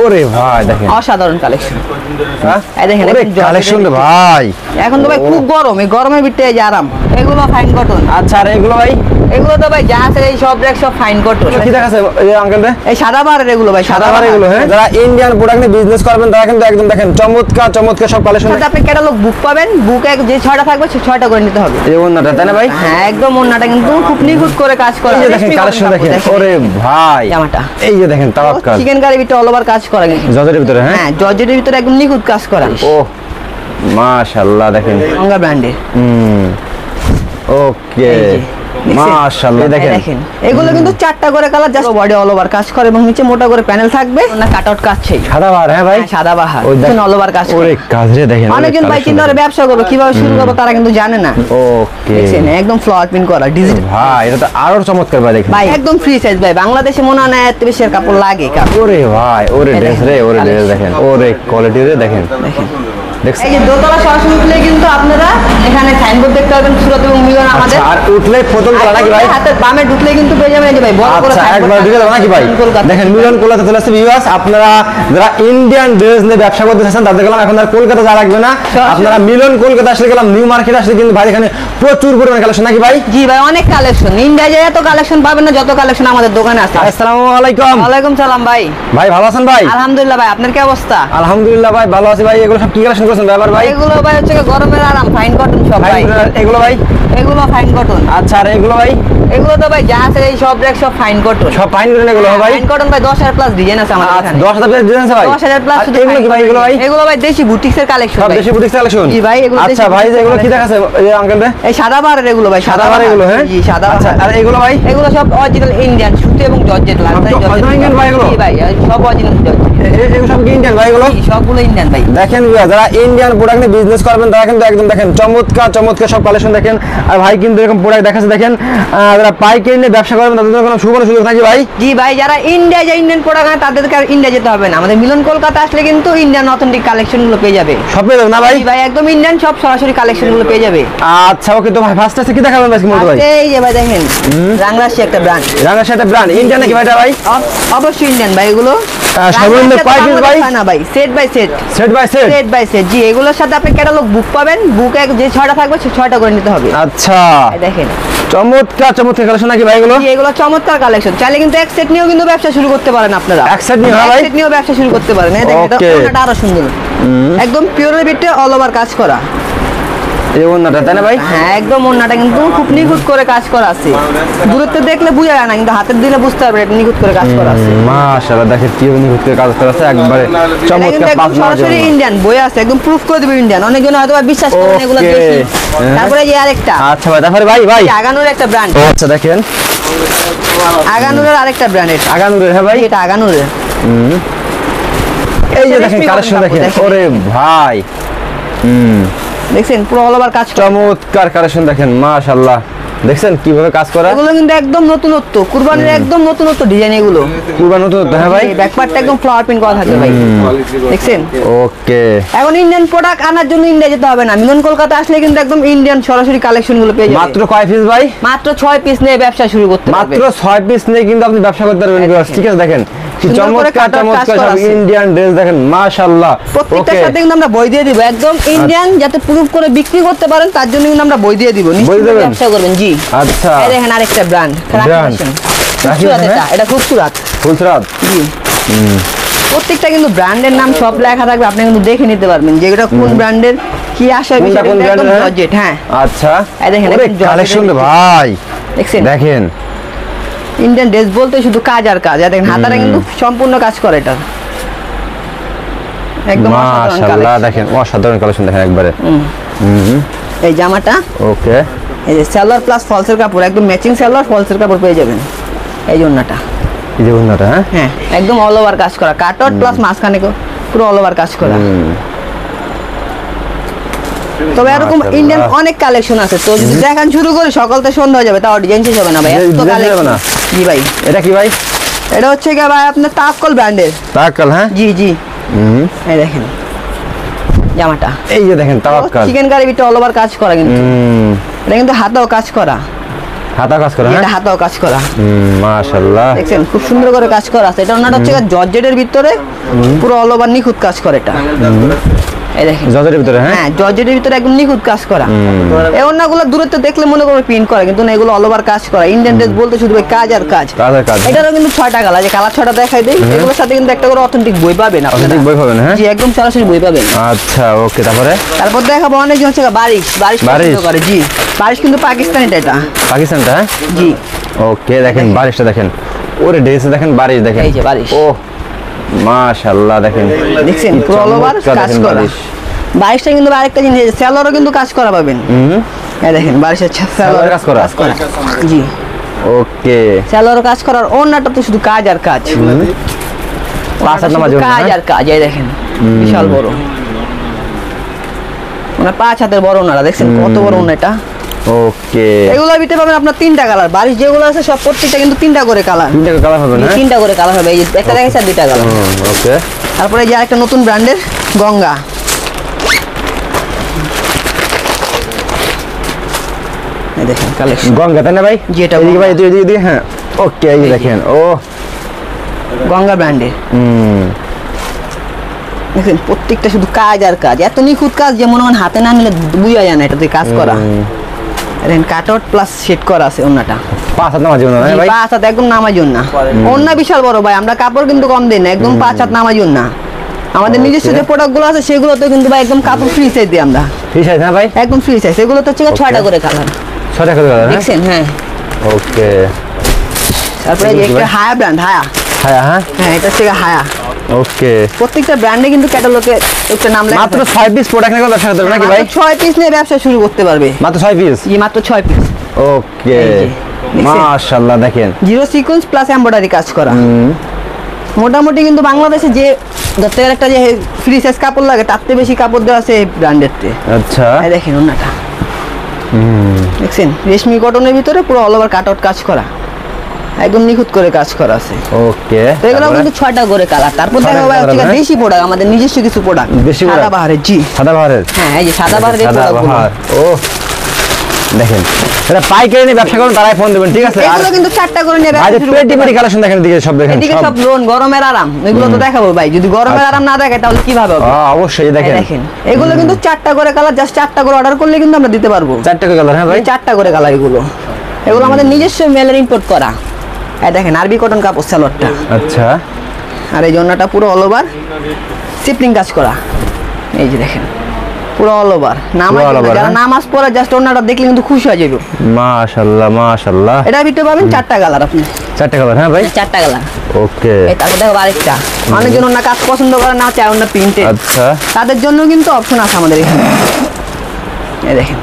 ওরে ভাই দেখেন অসাধারণ কালেকশন। হ্যাঁ এই দেখেন কালেকশন রে ভাই, এখন তো ভাই খুব গরম, এই গরমের ভিতরে এই যে আরাম। এগুলো ফাইন কটন। আচ্ছা আর এগুলো ভাই? এগুলো তো ভাই যা আছে এই সব রেক সব ফাইন কটন। কি দেখাচ্ছে এই যে আঙ্কেল রে? এই সাদা বাহারের এগুলো ভাই, সাদা বাহার এগুলো। হ্যাঁ, যারা ইন্ডিয়ান প্রোডাক্ট নিয়ে বিজনেস করবেন তারা কিন্তু একদম দেখেন চমৎকার চমৎকার সব কালেকশন। আপনি ক্যাটালগ বুক পাবেন, বুকে যে 6টা থাকবে সেই 6টা করে নিতে হবে। এই ওন্নাটা তাই না ভাই? হ্যাঁ একদম ওন্নাটা কিন্তু খুব নিখুঁত করে কাজ করা। এই যে দেখেন কালেকশন দেখেন, ওরে ভাই জামাটা এই যে দেখেন তাওয়াক্কাল চিকেন কারির ভিতরে অল ওভার কাজ করা কিন্তু জর্জেটের ভিতরে। হ্যাঁ জর্জেটের ভিতরে একদম নিখুঁত কাজ করা। ও মাশাআল্লাহ দেখেন রঙা ব্র্যান্ডের। ওকে মাশাআল্লাহ দেখেন এগুলো কিন্তু 4টা করে colour, just body all over কাজ করে এবং নিচে মোটা করে প্যানেল থাকবে না, কাট আউট কাজ চাই সাদা বাহার। হ্যাঁ ভাই সাদা বাহার দেখেন অল ওভার কাজ করে। ওরে কাজ রে দেখেন, অনেকজন ভাই চিন্তা করে ব্যবসা করবে কিভাবে শুরু করবে তারা কিন্তু জানে না। ওকে দেখেন একদম ফ্লাওয়ার প্রিন্ট করা ডিজিটাল। ভাই এটা তো আরো চমৎকার ভাই দেখেন ভাই একদম ফ্রি সাইজ ভাই, বাংলাদেশে মনে হয় না এত বেশি কাপড় লাগে কাপড়। ওরে ভাই ওরে ড্রেস রে, ওরে ড্রেস দেখেন, ওরে কোয়ালিটি রে দেখেন দেখছেন। এই যে দোতলা সরাসরি উঠলে কিন্তু আপনারা এখানে সাইনবোর্ড দেখতে পাবেন সুরত এবং মিলন আমাদের। আর উঠলে প্রথম তলা নাকি ভাই? হাতের বামে ঢুকলে কিন্তু পেয়ে যাবেন এই যে ভাই বড় করে আচ্ছা একবার ঢুকে যাবেন নাকি ভাই? দেখেন মিলন কলকাতা চলে আসছে ভিউয়ার্স। আপনারা যারা ইন্ডিয়ান ড্রেস নিয়ে ব্যবসা করতে চাচ্ছেন তাদের গেলাম এখন আর কলকাতা যা লাগবে না, আপনারা মিলন কলকাতা আসলে গেলাম নিউ মার্কেট আসলে কিন্তু ভাই এখানে প্রচুর পরিমাণে কালেকশন নাকি ভাই? জি ভাই অনেক কালেকশন, ইন্ডিয়া যায় এত কালেকশন পাবেন না যত কালেকশন আমাদের দোকানে আছে। আসসালামু আলাইকুম। ওয়ালাইকুম সালাম ভাই। ভাই ভালো আছেন ভাই? আলহামদুলিল্লাহ ভাই, আপনার কি অবস্থা? আলহামদুলিল্লাহ ভাই ভালো আছি ভাই। এগুলো সব কি কালেকশন করেছেন ব্যাপার ভাই? এগুলো ভাই হচ্ছে গরমের আরাম ফাইন কটন সব ভাই। এগুলো ভাই? এগুলো ফাইন কটন। আচ্ছা আর এগুলো ভাই? এগুলো তো ভাই যা আছে এই সব রেক সব ফাইন কটন। সব ফাইন কটন এগুলো ভাই? ফাইন কটন ভাই 10,000 প্লাস ডিজাইন আছে আমাদের এখানে। 10,000 প্লাস ডিজাইন আছে ভাই? 10,000 প্লাস। এগুলো কি ভাই? এগুলো ভাই? এগুলো ভাই দেশি বুটিক্সের কালেকশন। সব দেশি বুটিক্স কালেকশন? জি ভাই এগুলো। আচ্ছা ভাই এগুলো কি দেখাচ্ছে এই যে আঙ্কেল রে? এই সাদা বাহারের এগুলো ভাই, সাদা বাহার এগুলো। হ্যাঁ জি সাদা। আচ্ছা আর এগুলো ভাই? এগুলো সব অরিজিনাল ইন্ডিয়ান সুতি এবং জর্জেট লাগবে। অরিজিনাল ইন্ডিয়ান ভাই এগুলো? জি ভাই সব অরিজিনাল জর্জেট। এগুলো সব কি ইন্ডিয়ান ভাই এগুলো? জি সবগুলো ইন্ডিয়ান ভাই। দেখেন যারা ইন্ডিয়ান প্রোডাক্ট নিয়ে বিজনেস করবেন তারা কিন্তু একদম দেখেন চমৎকার চমৎকার সব কালেকশন দেখেন। আর ভাই কিন্তু এরকম প্রোডাক্ট দেখাচ্ছে দেখেন, যারা পাইকারি নিয়ে ব্যবসা করবেন তাদের জন্য কোনো সুবর্ণ সুযোগ নাকি ভাই? জি ভাই যারা ইন্ডিয়া যায় ইন্ডিয়ান প্রোডাক্ট আনে তাদেরকে আর ইন্ডিয়া যেতে হবে না, আমাদের মিলন কলকাতা আসলে কিন্তু ইন্ডিয়ান অথেন্টিক কালেকশন গুলো পেয়ে যাবে। সব পেয়ে যাবেন না ভাই? জি ভাই একদম ইন্ডিয়ান সব সরাসরি কালেকশন গুলো পেয়ে যাবে। আচ্ছা ওকে তো ভাই ফার্স্ট আছে কি দেখাবেন ভাই মোট ভাই? এই যে ভাই দেখেন রাংরাশি একটা ব্র্যান্ড। রাঙাশি একটা ব্র্যান্ড ইন্ডিয়ান নাকি ভাইটা ভাই? অবশ্যই ইন্ডিয়ান ভাই এগুলো। সর্বনিম্ন কয় পিস ভাই? না ভাই set by set. Set by set? Set by set জি। এগুলোর সাথে আপনি ক্যাটালগ বুক পাবেন, বুকে যে 6টা থাকবে সেই 6টা করে নিতে হবে। আচ্ছা দেখেন চমৎকার চমৎকার কালেকশন নাকি ভাই এগুলো? জি এগুলো চমৎকার কালেকশন, চাইলে কিন্তু এক সেট নিয়েও কিন্তু ব্যবসা শুরু করতে পারেন আপনারা। এক সেট নিয়ে ভাই? এক সেট নিয়েও ব্যবসা শুরু করতে পারেন। এই দেখেন এটা আরো সুন্দর, একদম পিওরের ভিতরে অল ওভার কাজ করা। এই ওন্নাটা তাই না ভাই? হ্যাঁ একদম ওন্নাটা কিন্তু খুব নিখুঁত করে কাজ করা আছে, দূরত্বে দেখলে বোঝা যায় না কিন্তু হাতের দিলে বুঝতে পারবেন এটা নিখুঁত করে কাজ করা আছে। মাশাআল্লাহ দেখেন কি নিখুঁত করে কাজ করা আছে একবারে চমৎকার। একদম সরাসরি ইন্ডিয়ান বই আছে, একদম প্রুফ করে দিবে ইন্ডিয়ান। অনেকজন হয়তো বিশ্বাস করেন না এগুলো দেখি। তারপরে যে আরেকটা আচ্ছা ভাই তারপরে ভাই আগানুর একটা ব্র্যান্ড। আচ্ছা দেখেন আগানুরের আরেকটা ব্র্যান্ড। আগানুরের? হ্যাঁ ভাই এটা আগানুরের। এই যে দেখেন কালেকশন দেখেন, ওরে ভাই দেখছেন পুরো অল ওভার কাজ করা। চমৎকার কালেকশন দেখেন মাশাআল্লাহ। দেখছেন কিভাবে কাজ করা? এগুলো কিন্তু একদম নতুনত্ব, কুরবানির একদম নতুনত্ব ডিজাইন এগুলো। কুরবানি নতুন? হ্যাঁ ভাই ব্যাকপার্টটা একদম ফ্লাওয়ার প্রিন্ট করা থাকবে ভাই। দেখছেন? ওকে এখন ইন্ডিয়ান প্রোডাক্ট আনার জন্য ইন্ডিয়া যেতে হবে না, মিলন কলকাতা আসলে কিন্তু একদম ইন্ডিয়ান সরাসরি কালেকশন গুলো পেয়ে যাবেন। মাত্র কয় পিস ভাই? মাত্র 6 পিস নিয়ে ব্যবসা শুরু করতে পারবেন। মাত্র 6 পিস নিয়ে কিন্তু আপনি ব্যবসা করতে পারবেন। ঠিক আছে দেখেন কি চমৎকার চমৎকার সব ইন্ডিয়ান ড্রেস দেখেন মাশাআল্লাহ। প্রত্যেকটার সাথে কিন্তু আমরা বই দিয়ে দিব, একদম ইন্ডিয়ান যাতে প্রুফ করে বিক্রি করতে পারেন তার জন্য কিন্তু আমরা বই দিয়ে দিব, নিশ্চিত ব্যবসা করবেন। জি আচ্ছা এই দেখেন আরেকটা ব্র্যান্ড এটা খুবসুরত ফুলসরাত। জি প্রত্যেকটা কিন্তু ব্র্যান্ডের নাম সব লেখা থাকবে, আপনি কিন্তু দেখে নিতে পারবেন যে এটা কোন ব্র্যান্ডের কি আসে বিষয়টা একদম জর্জেট। হ্যাঁ আচ্ছা এই দেখেন কালেকশন ভাই দেখছেন দেখেন ইন্ডিয়ান ড্রেস বলতে শুধু কাজ আর কাজ। দেখেন হাতারা কিন্তু সম্পূর্ণ কাজ করে এটা একদম মাশাআল্লাহ। দেখেন অসাধারণ কালেকশন দেখেন একবারে। এই জামাটা ওকে এই যে সালোয়ার প্লাস ফলসের কাপড়, একদম ম্যাচিং সালোয়ার ফলসের কাপড় পেয়ে যাবেন। এই যে ওন্নাটা, এই যে ওন্নাটা হ্যাঁ একদম অল ওভার কাজ করা, কাট আউট প্লাস মাঝখানে পুরো অল ওভার কাজ করা। তবে এরকম ইন্ডিয়ান অনেক কালেকশন আছে, তো যদি দেখান শুরু করি সকাল থেকে সন্ধ্যা হয়ে যাবে, তাও ডিজাইন শেষ হবে না ভাই, এত কালেকশন। জি ভাই এটা কি ভাই? এটা হচ্ছে কি ভাই আপনার তাওয়াক্কাল ব্র্যান্ডের। তাওয়াক্কাল? হ্যাঁ জি জি এই দেখেন জামাটা, এই যে দেখেন তাওয়াক্কাল চিকেন কারির ভিতরে অল ওভার কাজ করা, কিন্তু এটা কিন্তু হাতেও কাজ করা। হাতা কাজ করা, এটা হাতাও কাজ করা। মাশাআল্লাহ, দেখছেন খুব সুন্দর করে কাজ করা আছে। এটা ওনাটা হচ্ছে জর্জেটের ভিতরে পুরো অল ওভার নিখুঁত কাজ করে এটা। এই দেখেন জর্জেটের ভিতরে, হ্যাঁ জর্জেটের ভিতরে একদম নিখুঁত কাজ করা। এই ওনাগুলো দূরত্ব দেখলে মনে করবে প্রিন্ট করা, কিন্তু না, এগুলো অল ওভার কাজ করা। ইন্ডিয়ান ড্রেস বলতে শুধু ভাই কাজ আর কাজ। এটারও কিন্তু 6টা কালার, যে কালার 6টা দেখাই দেই। এগুলোর সাথে কিন্তু একটা করে অথেন্টিক বই পাবেন আপনারা। অথেন্টিক বই পাবেন, হ্যাঁ জি একদম সরাসরি বই পাবেন। আচ্ছা ওকে, তারপর দেখাবো অনেকজন হচ্ছে বারিশ পছন্দ করে। জি বারিশ কিন্তু পাকিস্তানিটা, এটা পাকিস্তানটা, হ্যাঁ জি। ওকে দেখেন বারিশটা দেখেন, ওরে ড্রেসে দেখেন বারিশ দেখেন, এই যে বারিশ, ও মাশাআল্লাহ দেখেন, দেখছেন পুরো অল ওভার কাজ করা। বারিশটা কিন্তু আরেকটা জিনিস, সেলরও কিন্তু কাজ করা পাবেন। এই দেখেন বারিশের সেলর কাজ করা, জি ওকে। সেলরও কাজ করার, ওন্নাটা তো শুধু কাজ আর কাজ, 5 হাত নামাজ, কাজ আর কাজ। এই দেখেন বিশাল বড়, মানে 5 হাতের বড় ওনারা, দেখছেন কত বড় ওনা এটা। ওকে, এগুলো ভিতরে পাবেন আপনার 3টা কালার। বারিশ যেগুলো আছে সব প্রত্যেকটা কিন্তু 3টা করে কালার, 3টা কালার হবে না, 3টা করে কালার হবে। এই যে একটা দেখাইছে আর 2টা কালার। ওকে, তারপরে যে আরেকটা নতুন ব্র্যান্ডের গঙ্গা, এই দেখেন কালেকশন গঙ্গা তাই না ভাই? জি এটা এদিকে ভাই, এদিকে, হ্যাঁ ওকে, এই যে দেখেন, ও গঙ্গা ব্র্যান্ডের। দেখেন প্রত্যেকটা শুধু কাজ আর কাজ, এত নিখুঁত কাজ যে মনে হয় হাতে না নিলে বুঝা যায় না এটাতে কাজ করা। দেখেন কাটআউট প্লাস সেট করা আছে ওন্নাটা। 5 হাত নামাজ না ভাই? 5 হাত একদম নামাজুন না, ওন্না বিশাল বড় ভাই। আমরা কাপড় কিন্তু কম দেই না, একদম 5 হাত নামাজুন না। আমাদের নিজস্ব যে প্রোডাক্টগুলো আছে সেগুলোতে কিন্তু ভাই একদম কাপড় ফ্রি সাইজ দিই আমরা। ফ্রি সাইজ না ভাই? একদম ফ্রি সাইজ। এগুলো তো হচ্ছে 6টা করে কালার। 6টা করে কালার, দেখছেন, হ্যাঁ ওকে। তারপরে যে একটা হায়া ব্র্যান্ড, হায়া, হ্যাঁ হ্যাঁ এটা হচ্ছে হায়া। ওকে, প্রত্যেকটা ব্র্যান্ডে কিন্তু ক্যাটালগে একটা নাম লেখা মাত্র 6 পিস প্রোডাক্ট নিয়ে ব্যবসা করতে পারবে নাকি ভাই? 6 পিস নিয়ে ব্যবসা শুরু করতে পারবে। মাত্র 6 পিস? জি মাত্র 6 পিস। ওকে, মাশাআল্লাহ দেখেন, জিরো সিকোয়েন্স প্লাস এমব্রয়ডারি কাজ করা। মোটামুটি কিন্তু বাংলাদেশে যে ধরতে গেলে একটা যে ফ্রি সাইজ কাপড় লাগে তার থেকে বেশি কাপড় দেওয়া আছে এই ব্র্যান্ডেরতে। আচ্ছা এই দেখেন ওনাটা, দেখছেন রেশমি কটনের ভিতরে পুরো অল ওভার কাটআউট কাজ করা, একদম নিখুঁত করে কাজ করা আছে। ওকে, তো এগুলো কিন্তু 6টা করে কালার। তারপর দেখা ভাই হচ্ছে দেশি প্রোডাক্ট, আমাদের নিজস্ব কিছু প্রোডাক্ট, সাদা বাহারের। জি সাদা বাহারের, হ্যাঁ এই যে সাদা বাহারের প্রোডাক্টগুলো। ও দেখেন, এটা পাইকারি নিয়ে ব্যবসা করুন, তারাই ফোন দেবেন, ঠিক আছে? এগুলো কিন্তু 4টা করে নিয়ে ব্যবসা শুরু পেটি পেটি কালেকশন দেখেন, এদিকে সব দেখেন, এদিকে সব লোন, গরমের আরাম, এগুলো তো দেখাবো ভাই। যদি গরমের আরাম না দেখে তাহলে কিভাবে হবে? অবশ্যই দেখেন, দেখেন এগুলো কিন্তু 4টা করে কালার, জাস্ট 4টা করে অর্ডার করলে কিন্তু আমরা দিতে পারবো। 4টা করে কালার, হ্যাঁ ভাই 4টা করে কালার। এগুলো আমাদের নিজস্ব মেলের ইম্পোর্ট করা। এই দেখেন আরবি কটন কাপড় সালোয়ারটা। আচ্ছা, আর এই জন্যটা পুরো অল ওভার সিপলিং কাজ করা। এই যে দেখেন পুরো অল ওভার নামাজ, যারা নামাজ পড়ে জাস্ট ওনাটা দেখলে কিন্তু খুশি হয়ে যাবে। মাশাআল্লাহ মাশাআল্লাহ। এটা ভিতরে পাবেন 4টা কালার, আপনি 4টা কালার, হ্যাঁ ভাই 4টা কালার। ওকে, এই তারপর দেখো আরেকটা, অনেকজন ওনা কাজ পছন্দ করে না, চায় ওনা প্রিন্টেড। আচ্ছা, তাদের জন্য কিন্তু অপশন আছে আমাদের এখানে। এই দেখেন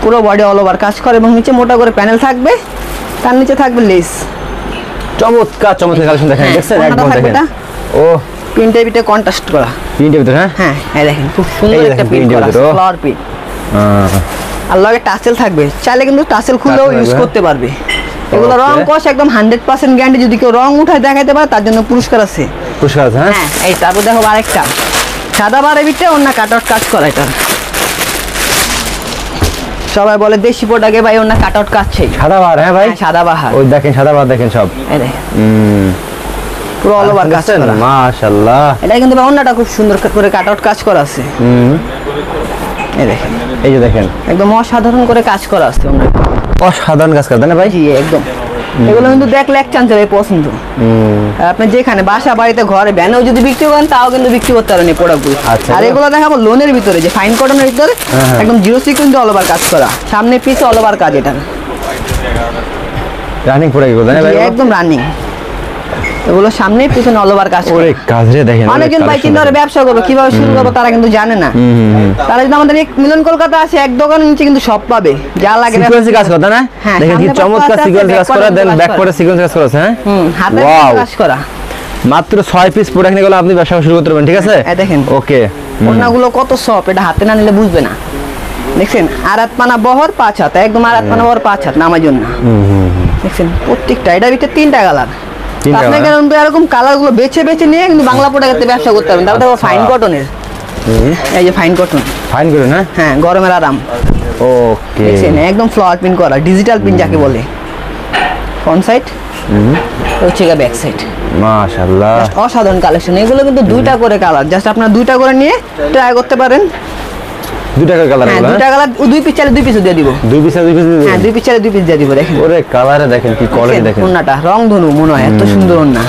পুরো বডি অল ওভার কাজ করে এবং নিচে মোটা করে প্যানেল থাকবে, তার নিচে থাকবে লেস। চমৎকার চমৎকার কালেকশন দেখেন, দেখছেন একদম দেখেন, ও প্রিন্টের ভিতরে কন্ট্রাস্ট করা, প্রিন্টের ভিতরে, হ্যাঁ হ্যাঁ এই দেখেন খুব সুন্দর একটা প্রিন্ট করা, ফ্লাওয়ার প্রিন্ট। আর লগে টাসেল থাকবে, চাইলে কিন্তু টাসেল খুলেও ইউজ করতে পারবে। এগুলো রং কষ একদম 100% গ্যারান্টি। যদি কেউ রং উঠায় দেখাইতে পারে তার জন্য পুরস্কার আছে। পুরস্কার আছে, হ্যাঁ এই তারপর দেখো আরেকটা সাদা বারের ভিতরে অন্য কাটআউট কাজ করা। এটা সবাই বলে দেশি প্রোডাক্টে ভাই অন্য কাটআউট কাজ চাই। সাদা বাহার, হ্যাঁ ভাই সাদা বাহার, ওই দেখেন সাদা বাহার দেখেন সব, এই দেখেন পুরো অল ওভার কাজ করা। মাশাআল্লাহ, এটা কিন্তু অন্যটা খুব সুন্দর করে কাটআউট কাজ করা আছে। এই দেখেন, এই যে দেখেন একদম অসাধারণ করে কাজ করা আছে। অসাধারণ কাজ করে, তাই না ভাই? জি একদম। এগুলো কিন্তু দেখলে এক চান্সে ভাই পছন্দ। আপনি যেখানে বাসা বাড়িতে ঘরে ভ্যানেও যদি বিক্রি করেন তাও কিন্তু বিক্রি করতে পারেন এই প্রোডাক্টগুলো। আর এগুলো দেখাবো লোনের ভিতরে, যে ফাইন কটনের ভিতরে একদম জিরো সিকোয়েন্স অল ওভার কাজ করা, সামনে পিছে অল ওভার কাজ। এটা রানিং প্রোডাক্ট এগুলো, তাই না ভাই? একদম রানিং। এগুলো সামনে পিছনে অল ওভার কাজ করে। ওরে কাজে দেখেন, অনেকজন ভাই চিন্তা করে ব্যবসা করবে, কিভাবে শুরু করবো তারা কিন্তু জানে না। তারা যদি আমাদের মিলন কলকাতা আসে, এক দোকানের নিচে কিন্তু সব পাবে যা লাগে। সিকোয়েন্সে কাজ করতে না, দেখেন কি চমৎকার সিকোয়েন্সে কাজ করা, দেন ব্যাক করে সিকোয়েন্সে কাজ করা আছে, হ্যাঁ হাতে কাজ করা। মাত্র 6 পিস প্রোডাক্ট নিয়ে গেলে আপনি ব্যবসা শুরু করতে পারবেন, ঠিক আছে? দেখেন ওকে, ওনাগুলো কত সফট, এটা হাতে না নিলে বুঝবে না। দেখছেন আড়াত পানা বহর 5 হাত, একদম আড়াত পানা বহর 5 হাত নামার জন্য। দেখছেন প্রত্যেকটা এটার ভিতরে 3টা কালার। আপনি কেন এরকম কালার গুলো বেছে বেছে নিয়ে কিন্তু বাংলা প্রোডাক্টে ব্যবসা করতে পারবেন। তারপর দেখো ফাইন কটনের, এই যে ফাইন কটন, ফাইন করে না, হ্যাঁ গরমের আরাম। ওকে দেখছেন একদম ফ্লাওয়ার প্রিন্ট করা, ডিজিটাল প্রিন্ট যাকে বলে। ফ্রন্ট সাইড হচ্ছে গা ব্যাক সাইড, মাশাআল্লাহ অসাধারণ কালেকশন। এগুলো কিন্তু দুইটা করে কালার, জাস্ট আপনারা দুইটা করে নিয়ে ট্রাই করতে পারেন। দুইটা কালার, হ্যাঁ দুইটা কালার, দুই পিস চাইলে দুই পিস দিয়ে দিব, দুই পিস হ্যাঁ দুই পিস চাইলে দুই পিস দিয়ে দিব। দেখেন ওরে কালারে দেখেন কি কোয়ালিটি দেখেন, ওন্নাটা রং ধনু মনে হয় এত সুন্দর ওন্না।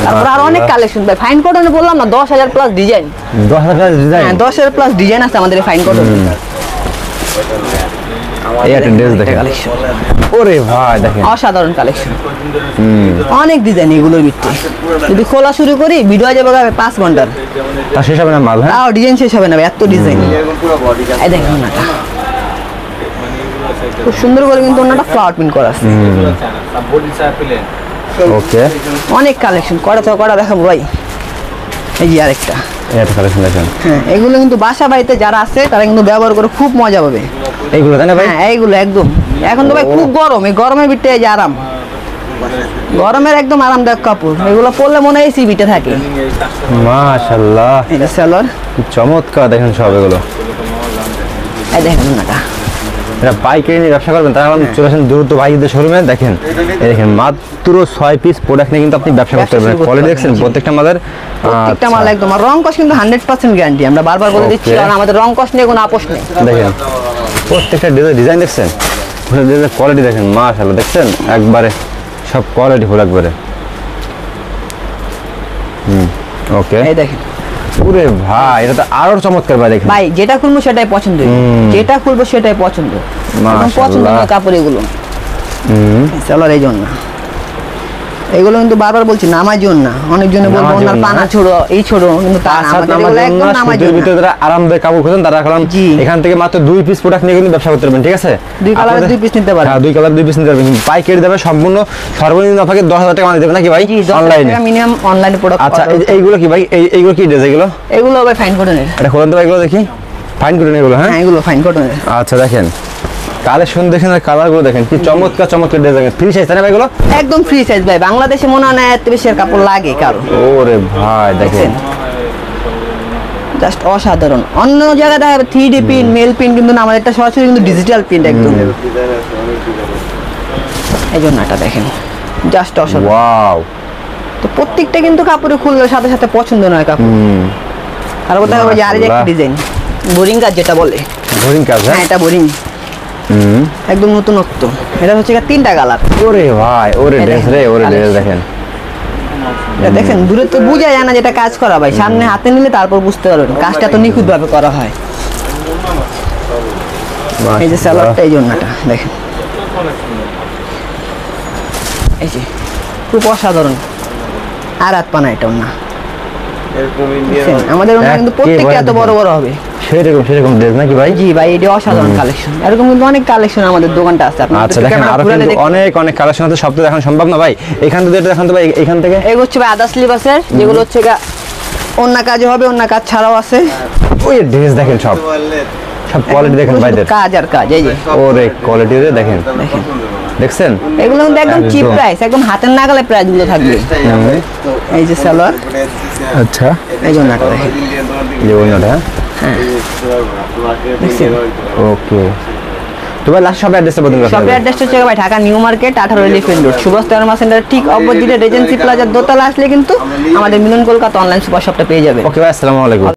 তারপর আর অনেক কালেকশন ভাই, ফাইন কটনে বললাম না 10,000 প্লাস ডিজাইন, 10,000 ডিজাইন, হ্যাঁ 10,000 প্লাস ডিজাইন আছে আমাদের ফাইন কটনে। এই একটা ড্রেস দেখেন, কালেকশন ওরে ভাই দেখেন অসাধারণ কালেকশন, অনেক ডিজাইন এগুলোর ভিতরে। যদি খোলা শুরু করি ভিডিও যাবে 5 ঘন্টার, তা শেষ হবে না মাল। হ্যাঁ তাও ডিজাইন শেষ হবে না ভাই, এত ডিজাইন। এই দেখেন ওন্নাটা খুব সুন্দর করে কিন্তু ওন্নাটা ফ্লাওয়ার প্রিন্ট করা আছে। ওকে অনেক কালেকশন করা দেখাবো ভাই। এই যে আরেকটা, এটা কালেকশন দেখেন, হ্যাঁ এগুলো কিন্তু বাসা বাড়িতে যারা আছে তারা কিন্তু ব্যবহার করে খুব মজা পাবে। এইগুলো তাই না ভাই? হ্যাঁ এইগুলো একদম, এখন তো ভাই খুব গরম, এই গরমের ভিতরে যে আরাম, গরমের একদম আরামদায়ক কাপড়। এগুলো পরলে মনে হয় এসি ভিতরে থাকে। মাশাআল্লাহ এটা সালোয়ার, কি চমৎকার দেখেন সব এগুলো। এই দেখেন ওন্নাটা, এটা পাইকারি নিয়ে ব্যবসা করবেন তারা চলে আসেন দ্রুত ভাইদের শোরুমে। দেখেন এই দেখেন মাত্র 6 পিস প্রোডাক্ট নিয়ে কিন্তু আপনি ব্যবসা করতে পারবেন। কোয়ালিটি দেখছেন প্রত্যেকটা মালের, প্রত্যেকটা মাল একদম। আর রং কস কিন্তু 100% গ্যারান্টি, আমরা বারবার বলে দিচ্ছি, কারণ আমাদের রং কস নিয়ে কোনো আপোষ নেই। দেখেন প্রত্যেকটা ডিজাইন দেখছেন, কোয়ালিটি দেখেন মাশাআল্লাহ, দেখছেন একবারে সব কোয়ালিটি ফুল একবারে। ওকে এই দেখেন ওরে ভাই এটা তো আরো চমৎকার ভাই। দেখেন ভাই যেটা খুলবো সেটাই পছন্দ, যেটা খুলবো সেটাই পছন্দ, একদম পছন্দ না কাপড় এগুলো। সালোয়ার এই জন্য এগুলো কিন্তু বারবার বলছি নামাজ না, অনেকজনে বলবো ওনার পানা ছোড়ো এই ছোড়ো, কিন্তু তা না, আমাদের এগুলো একদম নামাজ না। ভিতরে যারা আরামদায়ক কাপড় খোঁজেন তারা এখন এখান থেকে মাত্র 2 পিস প্রোডাক্ট নিয়ে কিন্তু ব্যবসা করতে পারবেন। ঠিক আছে, দুই কালার দুই পিস নিতে পারবেন। হ্যাঁ 2 কালার 2 পিস নিতে পারবেন। পাইকারি দেবে সম্পূর্ণ সর্বনিম্ন আপনাকে 10,000 টাকা মানে দেবেন নাকি ভাই? অনলাইনে মিনিমাম অনলাইনে প্রোডাক্ট। আচ্ছা এইগুলো কি ভাই, এইগুলো কি ড্রেস এগুলো? এগুলো ভাই ফাইন কটনের। এটা খোলেন তো ভাই, এগুলো দেখি ফাইন কটন এগুলো। হ্যাঁ এগুলো ফাইন কটনের। আচ্ছা দেখেন কালেকশন দেখেন আর কালারগুলো দেখেন কি চমৎকার চমৎকার ড্রেস দেখেন। ফ্রি সাইজ তাই না ভাই এগুলো? একদম ফ্রি সাইজ ভাই, বাংলাদেশে মনে হয় না এত বেশি আর কাপড় লাগে কারো। ওরে ভাই দেখেন জাস্ট অসাধারণ। অন্য জায়গায় দেখা যাবে 3D প্রিন্ট মেল প্রিন্ট, কিন্তু না, আমাদের এটা সরাসরি কিন্তু ডিজিটাল প্রিন্ট একদম। এই জন্য এটা দেখেন জাস্ট অসাধারণ। ওয়াও, তো প্রত্যেকটা কিন্তু কাপড়ে খুললে সাথে সাথে পছন্দ নয় কাপড়। আর ওটা হবে যে আরেক একটা ডিজাইন বোরিং কাজ যেটা বলে, বোরিং কাজ। হ্যাঁ এটা বোরিং, একদম নতুনত্ব। এটা হচ্ছে 3টা কালার। ওরে ভাই ওরে ড্রেস রে, ওরে ড্রেস দেখেন। এটা দেখেন দূরে তো বোঝা যায় না যেটা কাজ করা ভাই, সামনে হাতে নিলে তারপর বুঝতে পারবেন কাজটা তো নিখুঁত ভাবে করা হয়। এই যে সালোয়ারটা এই জন্যটা দেখেন, এই যে খুব অসাধারণ। আর হাত পানা এটা না, আমাদের ওনা কিন্তু প্রত্যেকটা এত বড় বড় হবে। সেরকম ড্রেস নাকি ভাই? জি ভাই এটা অসাধারণ কালেকশন। এরকম কিন্তু অনেক কালেকশন আমাদের দোকানটা আছে। আচ্ছা দেখেন আরো কিন্তু অনেক কালেকশন আছে, সব তো দেখানো সম্ভব না ভাই। এখান থেকে দেখান তো ভাই, এখান থেকে এগুলো হচ্ছে ভাই আদার্স লিবাসের, যেগুলো হচ্ছে অন্য কাজে হবে, অন্য কাজ ছাড়াও আছে। ওই ড্রেস দেখেন সব কোয়ালিটি দেখেন ভাইদের, কাজ আর কাজ। এই যে ওরে কোয়ালিটি রে দেখেন, দেখছেন এগুলো কিন্তু একদম চিপ প্রাইস, একদম হাতের নাগালে প্রাইস গুলো থাকবে। এই যে সালোয়ার, আচ্ছা এই জন্য দেখেন এই ওনাটা। হ্যাঁ ওকে তো ভাই লাস্ট সব অ্যাড্রেসটা বলুন। সব অ্যাড্রেসটা হচ্ছে ভাই Dhaka new market 18 elephant road Subhash pharma centre ঠিক অপোজিটে রেজেন্সি প্লাজার দোতলা আসলে কিন্তু আমাদের মিলন কলকাতা অনলাইন সুপার শপটা পেয়ে যাবে। ওকে ভাই আসসালামু আলাইকুম।